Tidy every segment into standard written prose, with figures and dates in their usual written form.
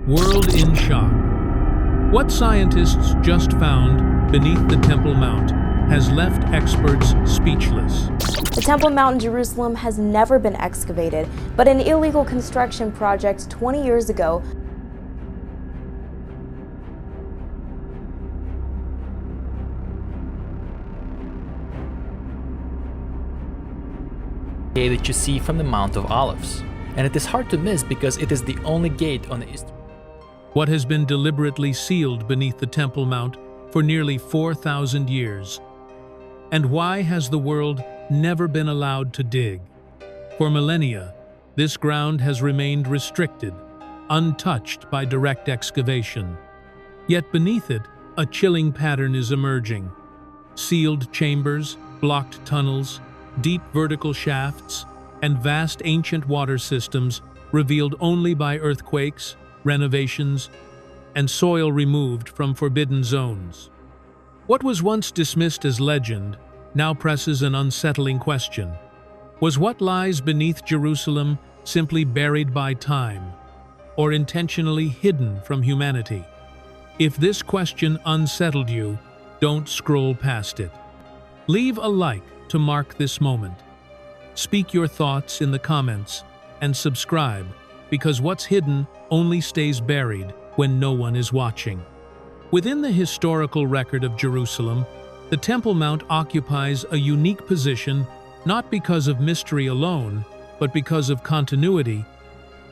World in shock. What scientists just found beneath the Temple Mount has left experts speechless. The Temple Mount in Jerusalem has never been excavated, but an illegal construction project 20 years ago that you see from the Mount of Olives, and it is hard to miss because it is the only gate on the east. What has been deliberately sealed beneath the Temple Mount for nearly 4,000 years? And why has the world never been allowed to dig? For millennia, this ground has remained restricted, untouched by direct excavation. Yet beneath it, a chilling pattern is emerging. Sealed chambers, blocked tunnels, deep vertical shafts, and vast ancient water systems revealed only by earthquakes, renovations, and soil removed from forbidden zones. What was once dismissed as legend now presses an unsettling question. Was what lies beneath Jerusalem simply buried by time, or intentionally hidden from humanity? If this question unsettled you, don't scroll past it. Leave a like to mark this moment. Speak your thoughts in the comments and subscribe, because what's hidden only stays buried when no one is watching. Within the historical record of Jerusalem, the Temple Mount occupies a unique position not because of mystery alone, but because of continuity,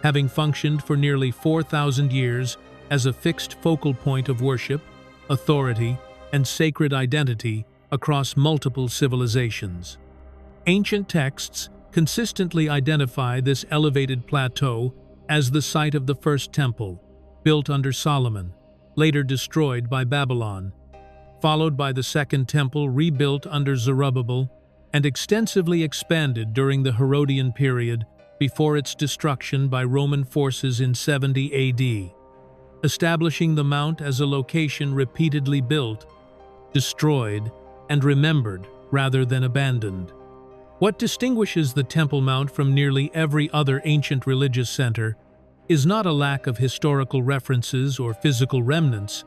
having functioned for nearly 4,000 years as a fixed focal point of worship, authority, and sacred identity across multiple civilizations. Ancient texts consistently identify this elevated plateau as the site of the first temple, built under Solomon, later destroyed by Babylon, followed by the second temple rebuilt under Zerubbabel, and extensively expanded during the Herodian period before its destruction by Roman forces in 70 AD, establishing the mount as a location repeatedly built, destroyed, and remembered rather than abandoned. What distinguishes the Temple Mount from nearly every other ancient religious center is not a lack of historical references or physical remnants,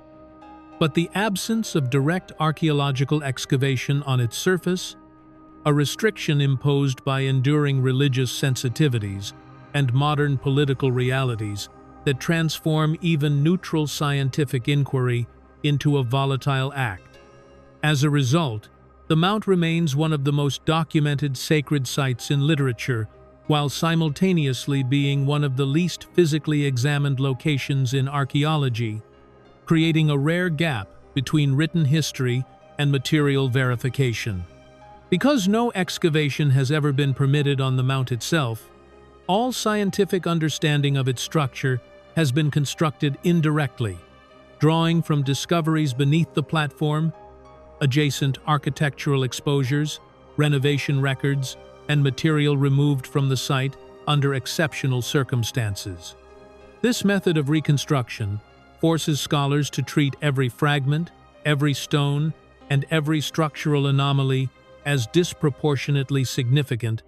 but the absence of direct archaeological excavation on its surface, a restriction imposed by enduring religious sensitivities and modern political realities that transform even neutral scientific inquiry into a volatile act. As a result, the Mount remains one of the most documented sacred sites in literature, while simultaneously being one of the least physically examined locations in archaeology, creating a rare gap between written history and material verification. Because no excavation has ever been permitted on the Mount itself, all scientific understanding of its structure has been constructed indirectly, drawing from discoveries beneath the platform, adjacent architectural exposures, renovation records, and material removed from the site under exceptional circumstances. This method of reconstruction forces scholars to treat every fragment, every stone, and every structural anomaly as disproportionately significant,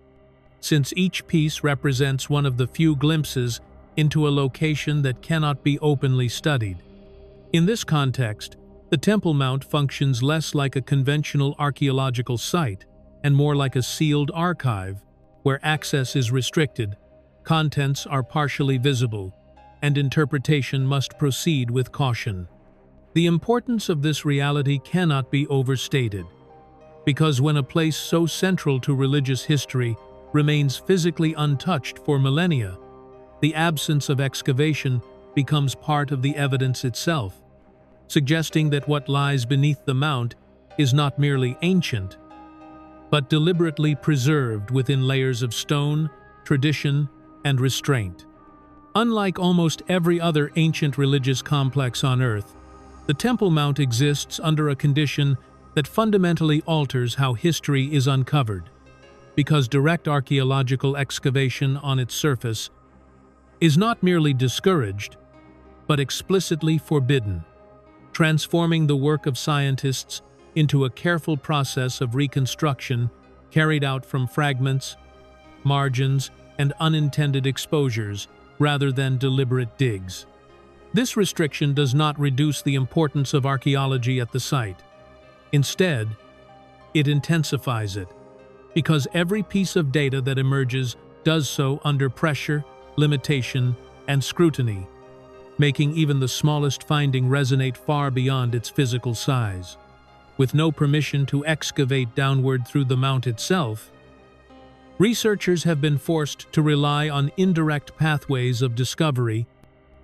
since each piece represents one of the few glimpses into a location that cannot be openly studied. In this context, the Temple Mount functions less like a conventional archaeological site and more like a sealed archive, where access is restricted, contents are partially visible, and interpretation must proceed with caution. The importance of this reality cannot be overstated, because when a place so central to religious history remains physically untouched for millennia, the absence of excavation becomes part of the evidence itself, suggesting that what lies beneath the Mount is not merely ancient, but deliberately preserved within layers of stone, tradition, and restraint. Unlike almost every other ancient religious complex on Earth, the Temple Mount exists under a condition that fundamentally alters how history is uncovered, because direct archaeological excavation on its surface is not merely discouraged, but explicitly forbidden, transforming the work of scientists into a careful process of reconstruction carried out from fragments, margins, and unintended exposures rather than deliberate digs. This restriction does not reduce the importance of archaeology at the site. Instead, it intensifies it, because every piece of data that emerges does so under pressure, limitation, and scrutiny, making even the smallest finding resonate far beyond its physical size. With no permission to excavate downward through the mount itself, researchers have been forced to rely on indirect pathways of discovery,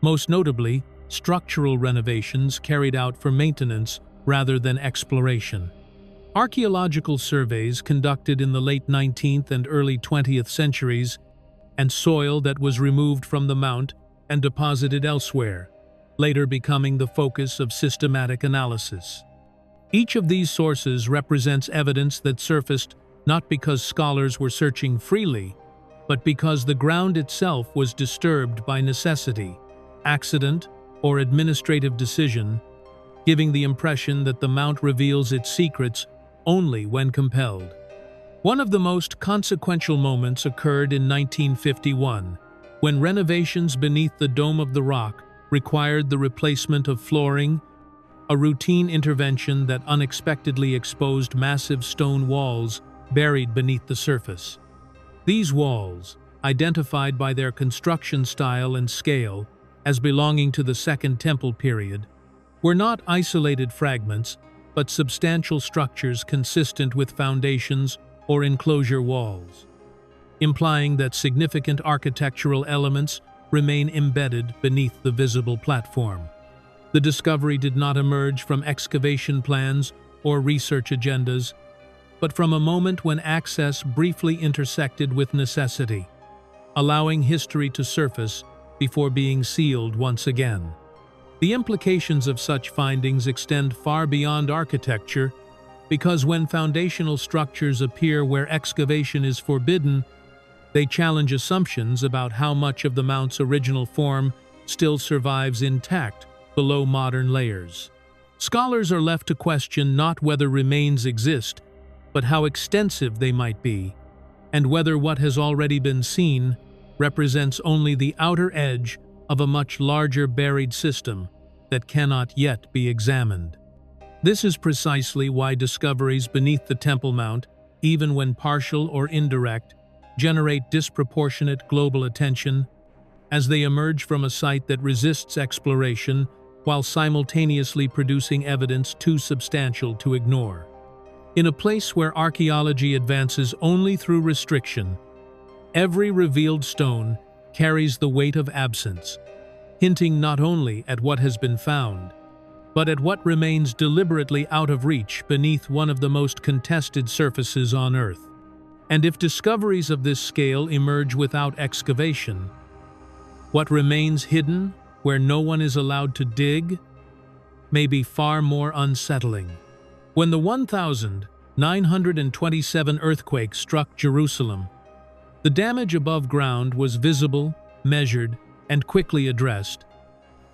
most notably structural renovations carried out for maintenance rather than exploration. Archaeological surveys conducted in the late 19th and early 20th centuries, and soil that was removed from the mount and deposited elsewhere, later becoming the focus of systematic analysis. Each of these sources represents evidence that surfaced not because scholars were searching freely, but because the ground itself was disturbed by necessity, accident, or administrative decision, giving the impression that the mount reveals its secrets only when compelled. One of the most consequential moments occurred in 1951, when renovations beneath the Dome of the Rock required the replacement of flooring, a routine intervention that unexpectedly exposed massive stone walls buried beneath the surface. These walls, identified by their construction style and scale as belonging to the Second Temple period, were not isolated fragments, but substantial structures consistent with foundations or enclosure walls, implying that significant architectural elements remain embedded beneath the visible platform. The discovery did not emerge from excavation plans or research agendas, but from a moment when access briefly intersected with necessity, allowing history to surface before being sealed once again. The implications of such findings extend far beyond architecture, because when foundational structures appear where excavation is forbidden, they challenge assumptions about how much of the mount's original form still survives intact below modern layers. Scholars are left to question not whether remains exist, but how extensive they might be, and whether what has already been seen represents only the outer edge of a much larger buried system that cannot yet be examined. This is precisely why discoveries beneath the Temple Mount, even when partial or indirect, generate disproportionate global attention, as they emerge from a site that resists exploration while simultaneously producing evidence too substantial to ignore. In a place where archaeology advances only through restriction, every revealed stone carries the weight of absence, hinting not only at what has been found, but at what remains deliberately out of reach beneath one of the most contested surfaces on Earth. And if discoveries of this scale emerge without excavation, what remains hidden where no one is allowed to dig may be far more unsettling. When the 1927 earthquake struck Jerusalem, the damage above ground was visible, measured, and quickly addressed.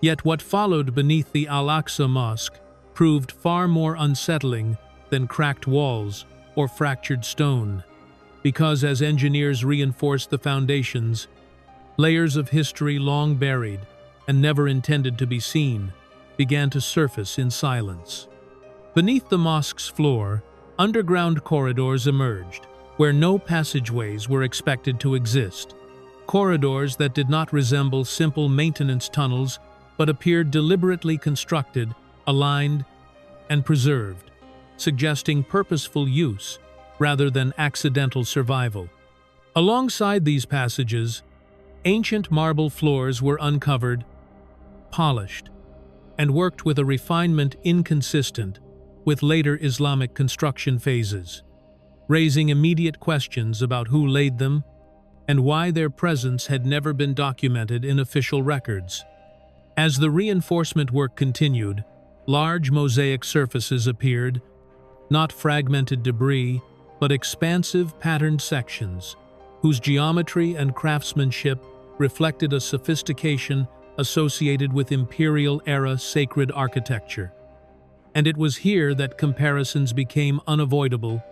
Yet what followed beneath the Al-Aqsa Mosque proved far more unsettling than cracked walls or fractured stone, because as engineers reinforced the foundations, layers of history long buried and never intended to be seen began to surface in silence. Beneath the mosque's floor, underground corridors emerged, where no passageways were expected to exist. Corridors that did not resemble simple maintenance tunnels, but appeared deliberately constructed, aligned, and preserved, suggesting purposeful use rather than accidental survival. Alongside these passages, ancient marble floors were uncovered, polished, and worked with a refinement inconsistent with later Islamic construction phases, raising immediate questions about who laid them and why their presence had never been documented in official records. As the reinforcement work continued, large mosaic surfaces appeared, not fragmented debris, but expansive patterned sections, whose geometry and craftsmanship reflected a sophistication associated with imperial-era sacred architecture. And it was here that comparisons became unavoidable,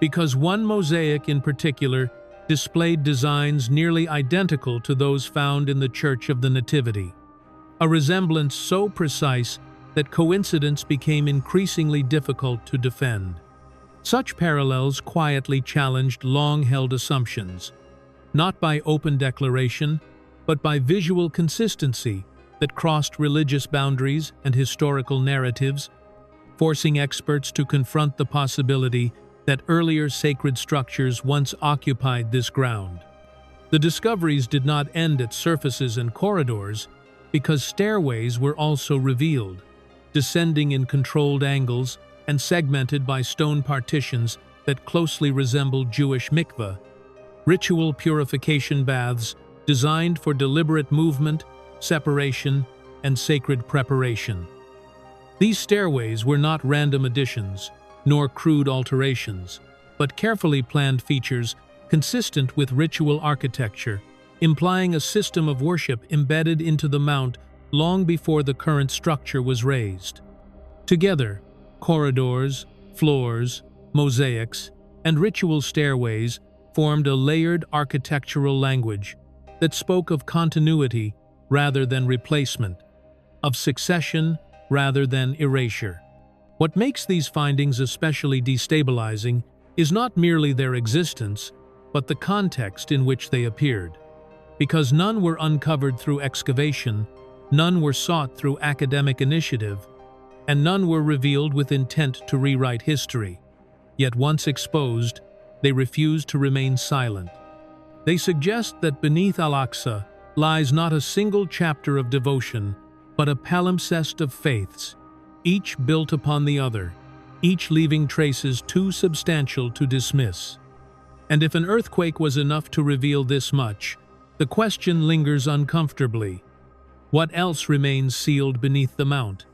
because one mosaic in particular displayed designs nearly identical to those found in the Church of the Nativity. a resemblance so precise that coincidence became increasingly difficult to defend. Such parallels quietly challenged long-held assumptions, not by open declaration, but by visual consistency that crossed religious boundaries and historical narratives, forcing experts to confront the possibility that earlier sacred structures once occupied this ground. The discoveries did not end at surfaces and corridors, because stairways were also revealed, descending in controlled angles and segmented by stone partitions that closely resembled Jewish mikveh, ritual purification baths designed for deliberate movement, separation, and sacred preparation. These stairways were not random additions, nor crude alterations, but carefully planned features consistent with ritual architecture, implying a system of worship embedded into the mount long before the current structure was raised. Together, corridors, floors, mosaics, and ritual stairways formed a layered architectural language that spoke of continuity rather than replacement, of succession rather than erasure. What makes these findings especially destabilizing is not merely their existence, but the context in which they appeared. Because none were uncovered through excavation, none were sought through academic initiative, and none were revealed with intent to rewrite history. Yet once exposed, they refused to remain silent. They suggest that beneath Al-Aqsa lies not a single chapter of devotion, but a palimpsest of faiths, each built upon the other, each leaving traces too substantial to dismiss. And if an earthquake was enough to reveal this much, the question lingers uncomfortably. What else remains sealed beneath the mount,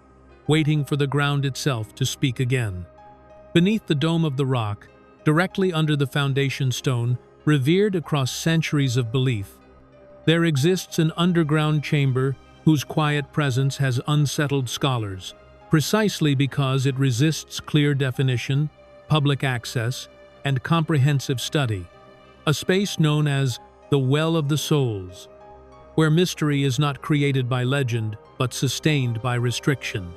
waiting for the ground itself to speak again? Beneath the dome of the rock, directly under the foundation stone, revered across centuries of belief, there exists an underground chamber whose quiet presence has unsettled scholars, precisely because it resists clear definition, public access, and comprehensive study, a space known as the Well of the Souls, where mystery is not created by legend, but sustained by restriction.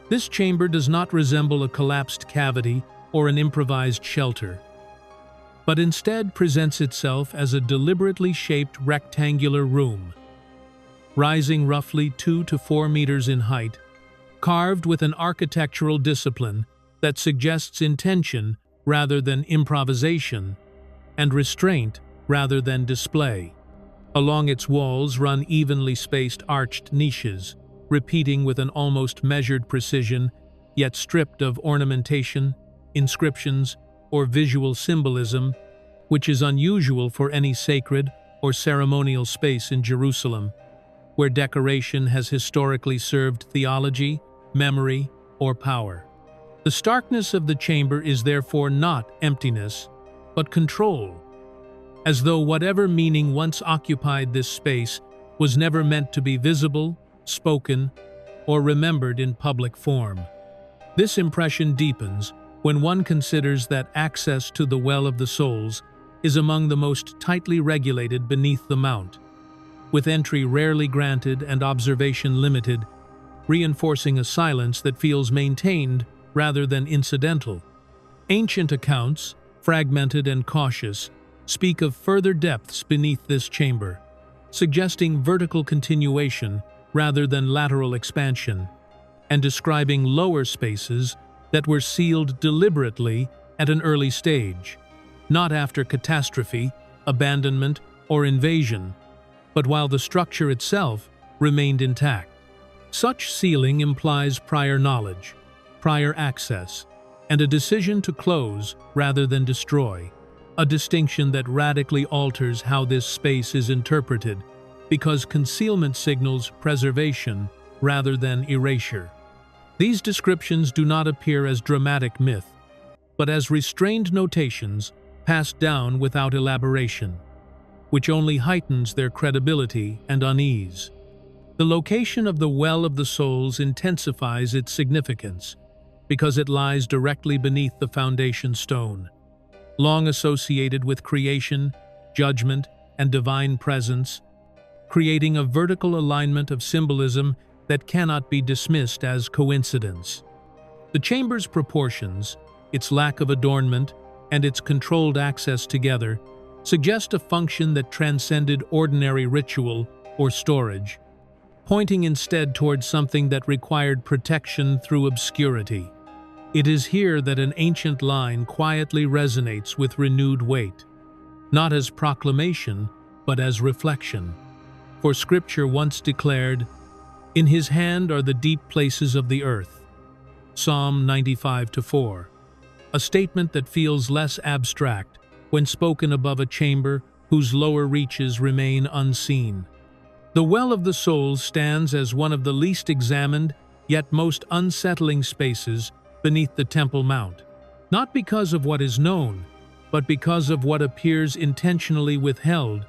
This chamber does not resemble a collapsed cavity or an improvised shelter, but instead presents itself as a deliberately shaped rectangular room, rising roughly 2 to 4 meters in height, carved with an architectural discipline that suggests intention rather than improvisation, and restraint rather than display. Along its walls run evenly spaced arched niches, repeating with an almost measured precision, yet stripped of ornamentation, inscriptions, or visual symbolism, which is unusual for any sacred or ceremonial space in Jerusalem, where decoration has historically served theology, memory, or power. The starkness of the chamber is therefore not emptiness, but control, as though whatever meaning once occupied this space was never meant to be visible, spoken, or remembered in public form. This impression deepens when one considers that access to the Well of the Souls is among the most tightly regulated beneath the mount, with entry rarely granted and observation limited, reinforcing a silence that feels maintained rather than incidental. Ancient accounts, fragmented and cautious, speak of further depths beneath this chamber, suggesting vertical continuation rather than lateral expansion, and describing lower spaces that were sealed deliberately at an early stage, not after catastrophe, abandonment, or invasion, but while the structure itself remained intact. Such sealing implies prior knowledge, prior access, and a decision to close rather than destroy, a distinction that radically alters how this space is interpreted, because concealment signals preservation rather than erasure. These descriptions do not appear as dramatic myth, but as restrained notations passed down without elaboration, which only heightens their credibility and unease. The location of the Well of the Souls intensifies its significance, because it lies directly beneath the foundation stone, long associated with creation, judgment, and divine presence, creating a vertical alignment of symbolism that cannot be dismissed as coincidence. The chamber's proportions, its lack of adornment, and its controlled access together suggest a function that transcended ordinary ritual or storage, pointing instead towards something that required protection through obscurity. It is here that an ancient line quietly resonates with renewed weight, not as proclamation, but as reflection. For Scripture once declared, "In his hand are the deep places of the earth." Psalm 95:4. A statement that feels less abstract when spoken above a chamber whose lower reaches remain unseen. The Well of the Soul stands as one of the least examined, yet most unsettling spaces beneath the Temple Mount, not because of what is known, but because of what appears intentionally withheld,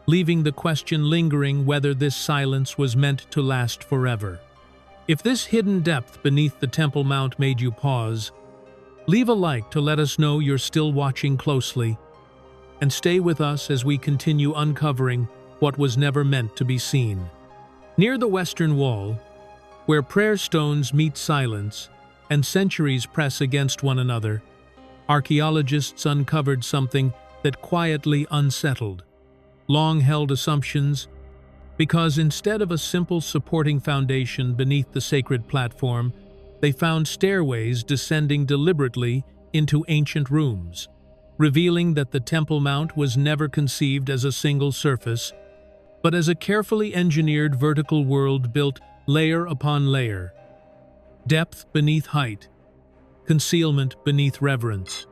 leaving the question lingering whether this silence was meant to last forever. If this hidden depth beneath the Temple Mount made you pause, leave a like to let us know you're still watching closely, and stay with us as we continue uncovering what was never meant to be seen. Near the western wall, where prayer stones meet silence and centuries press against one another, archaeologists uncovered something that quietly unsettled long-held assumptions, because instead of a simple supporting foundation beneath the sacred platform, they found stairways descending deliberately into ancient rooms, revealing that the Temple Mount was never conceived as a single surface, but as a carefully engineered vertical world built layer upon layer. Depth beneath height, concealment beneath reverence.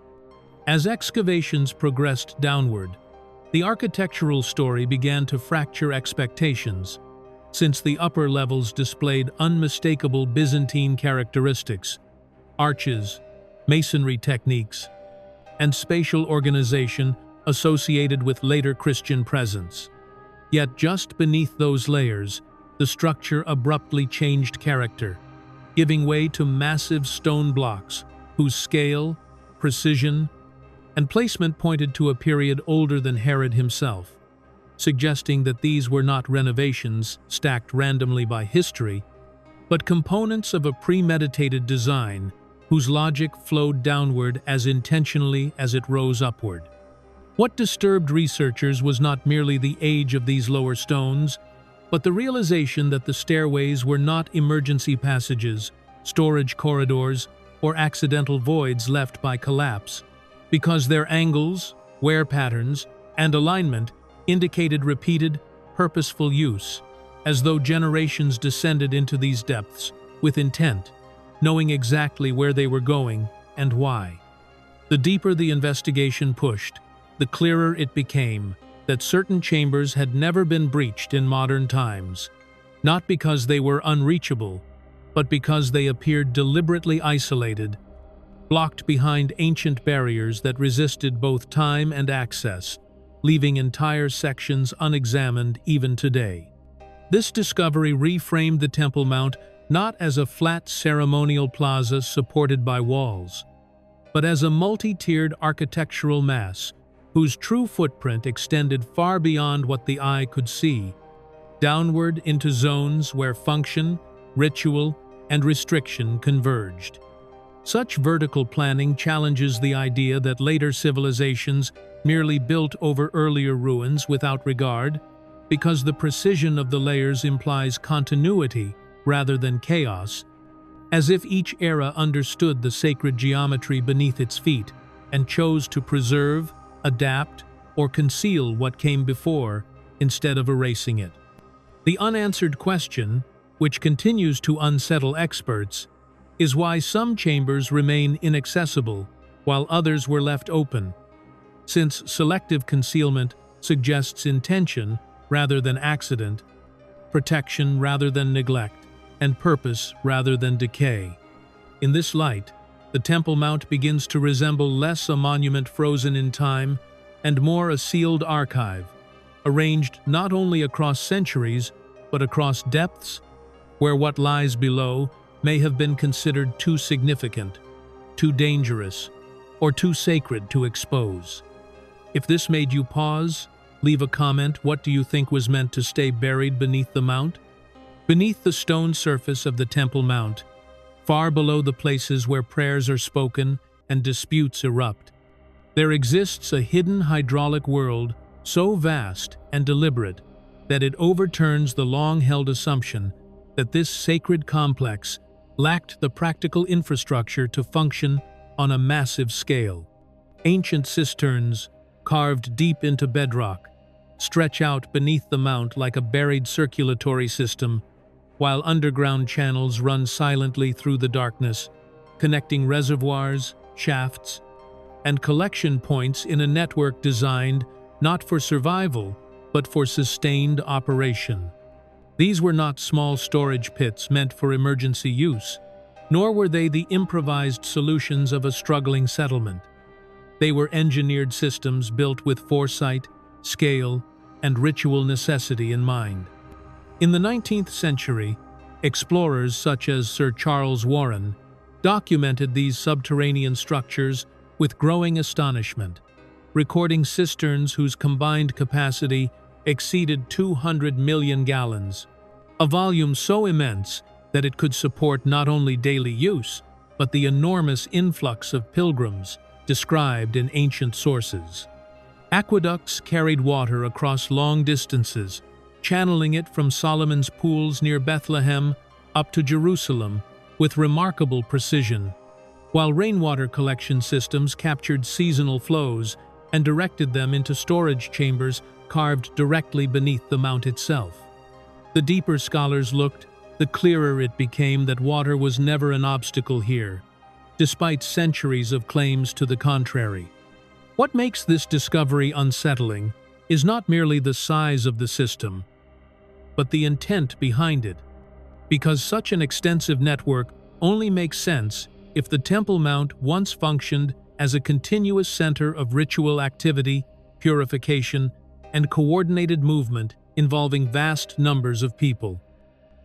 As excavations progressed downward, the architectural story began to fracture expectations, since the upper levels displayed unmistakable Byzantine characteristics, arches, masonry techniques, and spatial organization associated with later Christian presence. Yet just beneath those layers, the structure abruptly changed character, giving way to massive stone blocks whose scale, precision, and placement pointed to a period older than Herod himself, suggesting that these were not renovations stacked randomly by history, but components of a premeditated design whose logic flowed downward as intentionally as it rose upward. What disturbed researchers was not merely the age of these lower stones, but the realization that the stairways were not emergency passages, storage corridors, or accidental voids left by collapse, because their angles, wear patterns, and alignment indicated repeated, purposeful use, as though generations descended into these depths with intent, knowing exactly where they were going and why. The deeper the investigation pushed, the clearer it became that certain chambers had never been breached in modern times, not because they were unreachable, but because they appeared deliberately isolated, blocked behind ancient barriers that resisted both time and access, leaving entire sections unexamined even today. This discovery reframed the Temple Mount not as a flat ceremonial plaza supported by walls, but as a multi-tiered architectural mass whose true footprint extended far beyond what the eye could see, downward into zones where function, ritual, and restriction converged. Such vertical planning challenges the idea that later civilizations merely built over earlier ruins without regard, because the precision of the layers implies continuity rather than chaos, as if each era understood the sacred geometry beneath its feet and chose to preserve, adapt, or conceal what came before instead of erasing it. The unanswered question, which continues to unsettle experts, is why some chambers remain inaccessible while others were left open, since selective concealment suggests intention rather than accident, protection rather than neglect, and purpose rather than decay. In this light, the Temple Mount begins to resemble less a monument frozen in time and more a sealed archive, arranged not only across centuries, but across depths, where what lies below may have been considered too significant, too dangerous, or too sacred to expose. If this made you pause, Leave a comment. What do you think was meant to stay buried beneath the mount? Beneath the stone surface of the Temple Mount, far below the places where prayers are spoken and disputes erupt, there exists a hidden hydraulic world so vast and deliberate that it overturns the long-held assumption that this sacred complex lacked the practical infrastructure to function on a massive scale. Ancient cisterns, carved deep into bedrock, stretch out beneath the mount like a buried circulatory system, while underground channels run silently through the darkness, connecting reservoirs, shafts, and collection points in a network designed not for survival, but for sustained operation. These were not small storage pits meant for emergency use, nor were they the improvised solutions of a struggling settlement. They were engineered systems built with foresight, scale, and ritual necessity in mind. In the 19th century, explorers such as Sir Charles Warren documented these subterranean structures with growing astonishment, recording cisterns whose combined capacity exceeded 200 million gallons, a volume so immense that it could support not only daily use, but the enormous influx of pilgrims described in ancient sources. Aqueducts carried water across long distances, channeling it from Solomon's pools near Bethlehem up to Jerusalem with remarkable precision, while rainwater collection systems captured seasonal flows and directed them into storage chambers carved directly beneath the mount itself. The deeper scholars looked, the clearer it became that water was never an obstacle here, despite centuries of claims to the contrary. What makes this discovery unsettling is not merely the size of the system, but the intent behind it, because such an extensive network only makes sense if the Temple Mount once functioned as a continuous center of ritual activity, purification, and coordinated movement involving vast numbers of people.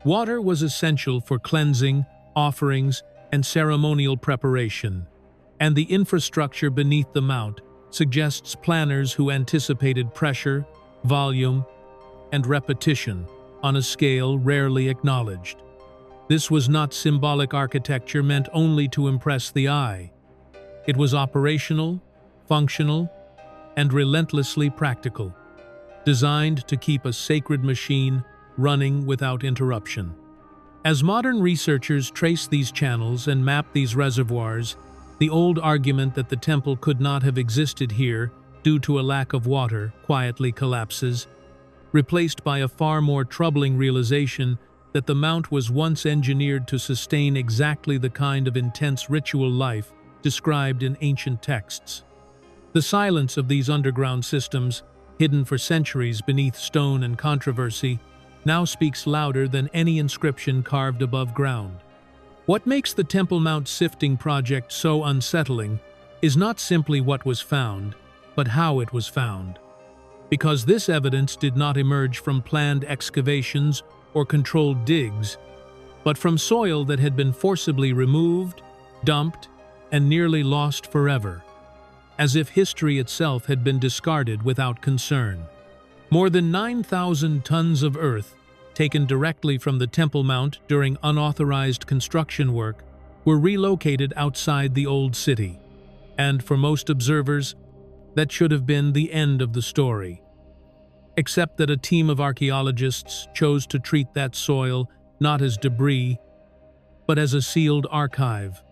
Water was essential for cleansing, offerings, and ceremonial preparation, and the infrastructure beneath the mount suggests planners who anticipated pressure, volume, and repetition on a scale rarely acknowledged. This was not symbolic architecture meant only to impress the eye. It was operational, functional, and relentlessly practical, designed to keep a sacred machine running without interruption. As modern researchers trace these channels and map these reservoirs, the old argument that the temple could not have existed here due to a lack of water quietly collapses, replaced by a far more troubling realization that the mount was once engineered to sustain exactly the kind of intense ritual life described in ancient texts. The silence of these underground systems, hidden for centuries beneath stone and controversy, now speaks louder than any inscription carved above ground. What makes the Temple Mount sifting project so unsettling is not simply what was found, but how it was found. Because this evidence did not emerge from planned excavations or controlled digs, but from soil that had been forcibly removed, dumped, and nearly lost forever, as if history itself had been discarded without concern. More than 9,000 tons of earth, taken directly from the Temple Mount during unauthorized construction work, were relocated outside the old city. And for most observers, that should have been the end of the story. Except that a team of archaeologists chose to treat that soil not as debris, but as a sealed archive.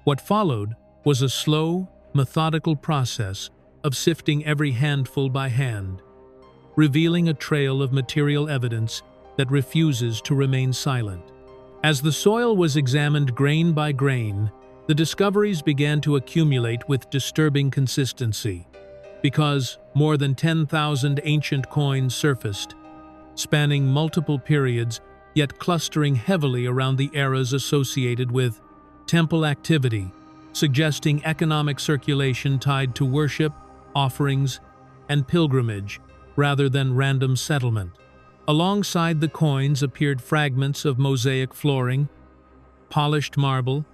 What followed was a slow, methodical process of sifting every handful by hand, revealing a trail of material evidence that refuses to remain silent. As the soil was examined grain by grain, the discoveries began to accumulate with disturbing consistency, because more than 10,000 ancient coins surfaced, spanning multiple periods yet clustering heavily around the eras associated with temple activity, suggesting economic circulation tied to worship, offerings, and pilgrimage rather than random settlement. Alongside the coins appeared fragments of mosaic flooring, polished marble,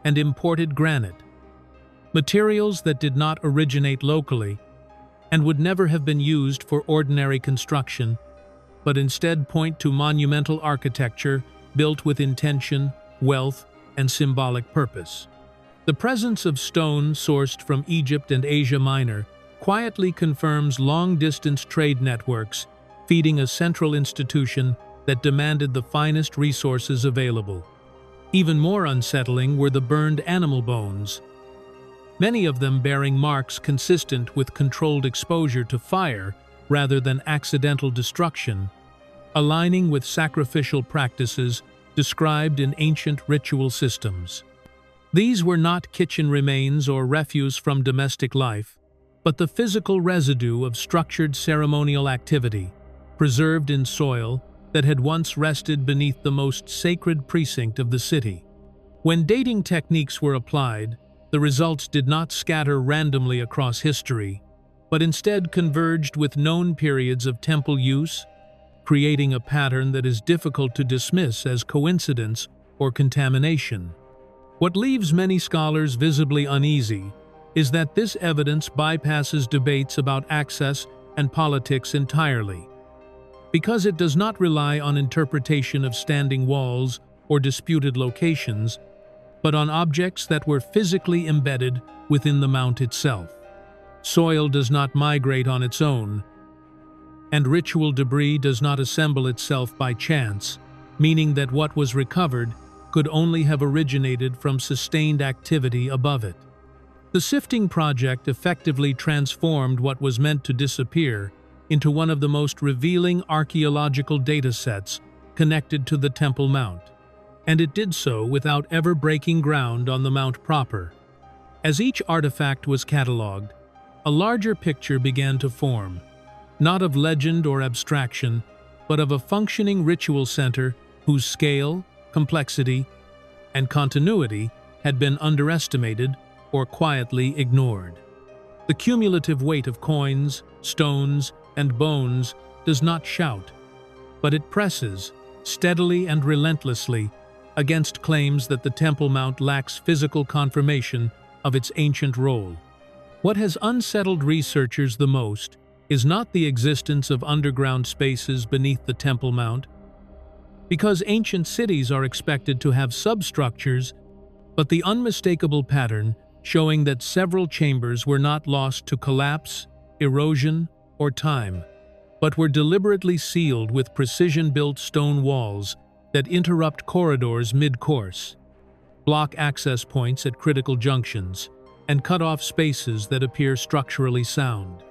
and imported granite, materials that did not originate locally, and would never have been used for ordinary construction, but instead point to monumental architecture built with intention, wealth, and symbolic purpose. The presence of stone sourced from Egypt and Asia Minor quietly confirms long-distance trade networks, feeding a central institution that demanded the finest resources available. Even more unsettling were the burned animal bones, many of them bearing marks consistent with controlled exposure to fire rather than accidental destruction, aligning with sacrificial practices described in ancient ritual systems. These were not kitchen remains or refuse from domestic life, but the physical residue of structured ceremonial activity, preserved in soil that had once rested beneath the most sacred precinct of the city. When dating techniques were applied, the results did not scatter randomly across history, but instead converged with known periods of temple use, creating a pattern that is difficult to dismiss as coincidence or contamination. What leaves many scholars visibly uneasy is that this evidence bypasses debates about access and politics entirely. Because it does not rely on interpretation of standing walls or disputed locations, but on objects that were physically embedded within the mount itself. Soil does not migrate on its own, and ritual debris does not assemble itself by chance, meaning that what was recovered could only have originated from sustained activity above it. The sifting project effectively transformed what was meant to disappear into one of the most revealing archaeological datasets connected to the Temple Mount, and it did so without ever breaking ground on the mount proper. As each artifact was catalogued, a larger picture began to form, not of legend or abstraction, but of a functioning ritual center whose scale, complexity, and continuity had been underestimated or quietly ignored. The cumulative weight of coins, stones, and bones does not shout, but it presses, steadily and relentlessly, against claims that the Temple Mount lacks physical confirmation of its ancient role. What has unsettled researchers the most is not the existence of underground spaces beneath the Temple Mount, because ancient cities are expected to have substructures, but the unmistakable pattern showing that several chambers were not lost to collapse, erosion, or time, but were deliberately sealed with precision-built stone walls that interrupt corridors mid-course, block access points at critical junctions, and cut off spaces that appear structurally sound.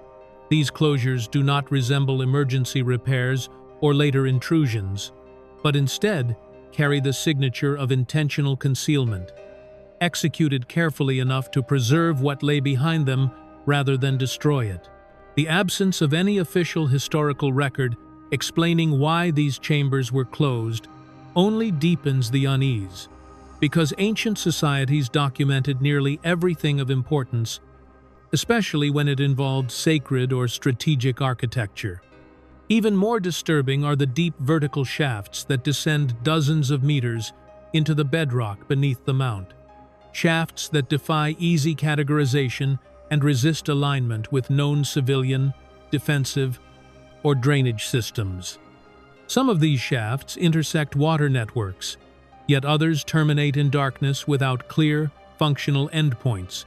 These closures do not resemble emergency repairs or later intrusions, but instead carry the signature of intentional concealment, executed carefully enough to preserve what lay behind them rather than destroy it. The absence of any official historical record explaining why these chambers were closed only deepens the unease, because ancient societies documented nearly everything of importance, especially when it involved sacred or strategic architecture. Even more disturbing are the deep vertical shafts that descend dozens of meters into the bedrock beneath the mount, shafts that defy easy categorization and resist alignment with known civilian, defensive, or drainage systems. Some of these shafts intersect water networks, yet others terminate in darkness without clear, functional endpoints,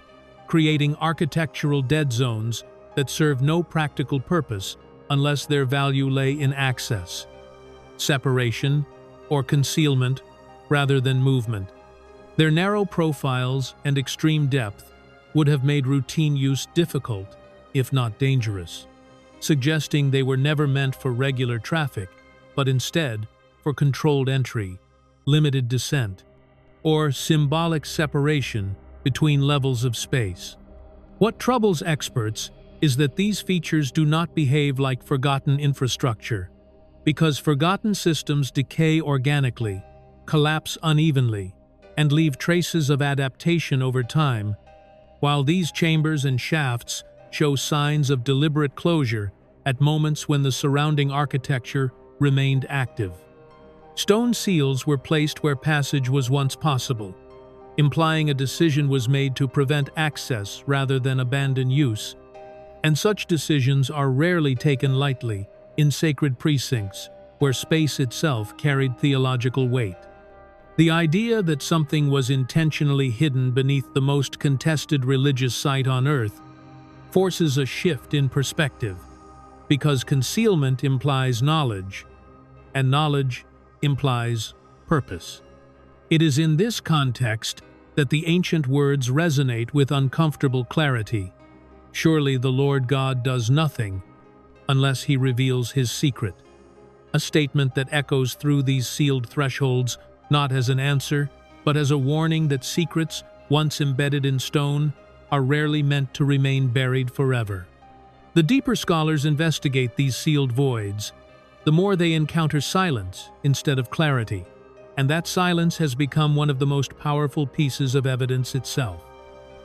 creating architectural dead zones that serve no practical purpose unless their value lay in access, separation, or concealment rather than movement. Their narrow profiles and extreme depth would have made routine use difficult, if not dangerous, suggesting they were never meant for regular traffic, but instead for controlled entry, limited descent, or symbolic separation between levels of space. What troubles experts is that these features do not behave like forgotten infrastructure, because forgotten systems decay organically, collapse unevenly, and leave traces of adaptation over time, while these chambers and shafts show signs of deliberate closure at moments when the surrounding architecture remained active. Stone seals were placed where passage was once possible, implying a decision was made to prevent access rather than abandon use. And such decisions are rarely taken lightly in sacred precincts where space itself carried theological weight. The idea that something was intentionally hidden beneath the most contested religious site on earth forces a shift in perspective, because concealment implies knowledge, and knowledge implies purpose. It is in this context that the ancient words resonate with uncomfortable clarity. Surely the Lord God does nothing unless he reveals his secret. A statement that echoes through these sealed thresholds, not as an answer, but as a warning that secrets, once embedded in stone, are rarely meant to remain buried forever. The deeper scholars investigate these sealed voids, the more they encounter silence instead of clarity, and that silence has become one of the most powerful pieces of evidence itself.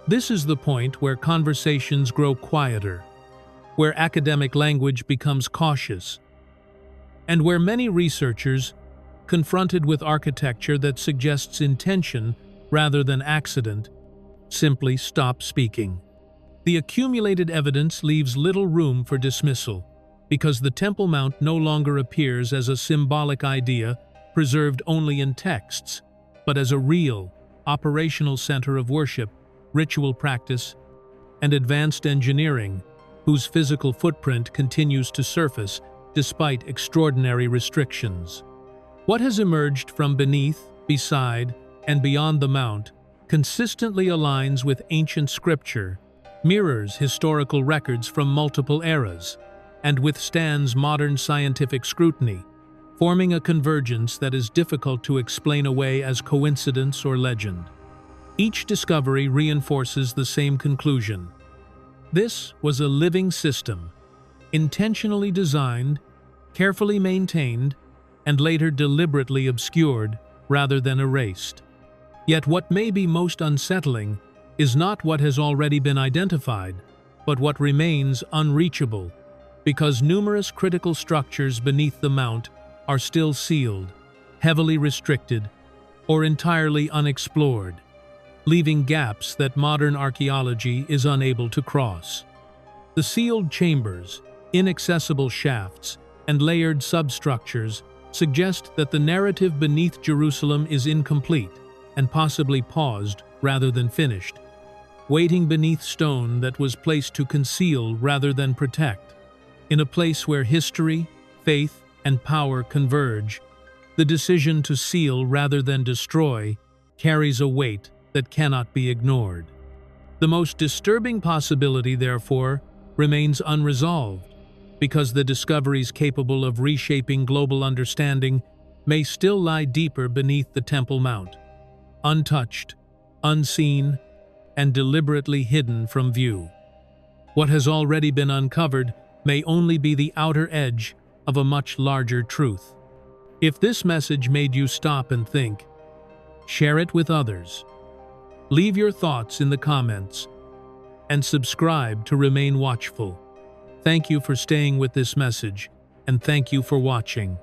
This is the point where conversations grow quieter, where academic language becomes cautious, and where many researchers, confronted with architecture that suggests intention rather than accident, simply stop speaking. The accumulated evidence leaves little room for dismissal, because the Temple Mount no longer appears as a symbolic idea preserved only in texts, but as a real, operational center of worship, ritual practice, and advanced engineering, whose physical footprint continues to surface despite extraordinary restrictions. What has emerged from beneath, beside, and beyond the mount consistently aligns with ancient scripture, mirrors historical records from multiple eras, and withstands modern scientific scrutiny, forming a convergence that is difficult to explain away as coincidence or legend. Each discovery reinforces the same conclusion. This was a living system, intentionally designed, carefully maintained, and later deliberately obscured rather than erased. Yet what may be most unsettling is not what has already been identified, but what remains unreachable, because numerous critical structures beneath the mount are still sealed, heavily restricted, or entirely unexplored, leaving gaps that modern archaeology is unable to cross. The sealed chambers, inaccessible shafts, and layered substructures suggest that the narrative beneath Jerusalem is incomplete and possibly paused rather than finished, waiting beneath stone that was placed to conceal rather than protect. In a place where history, faith, and power converge, the decision to seal rather than destroy carries a weight that cannot be ignored. The most disturbing possibility, therefore, remains unresolved, because the discoveries capable of reshaping global understanding may still lie deeper beneath the Temple Mount, untouched, unseen, and deliberately hidden from view. What has already been uncovered may only be the outer edge of a much larger truth. If this message made you stop and think, share it with others. Leave your thoughts in the comments, and subscribe to remain watchful. Thank you for staying with this message, and thank you for watching.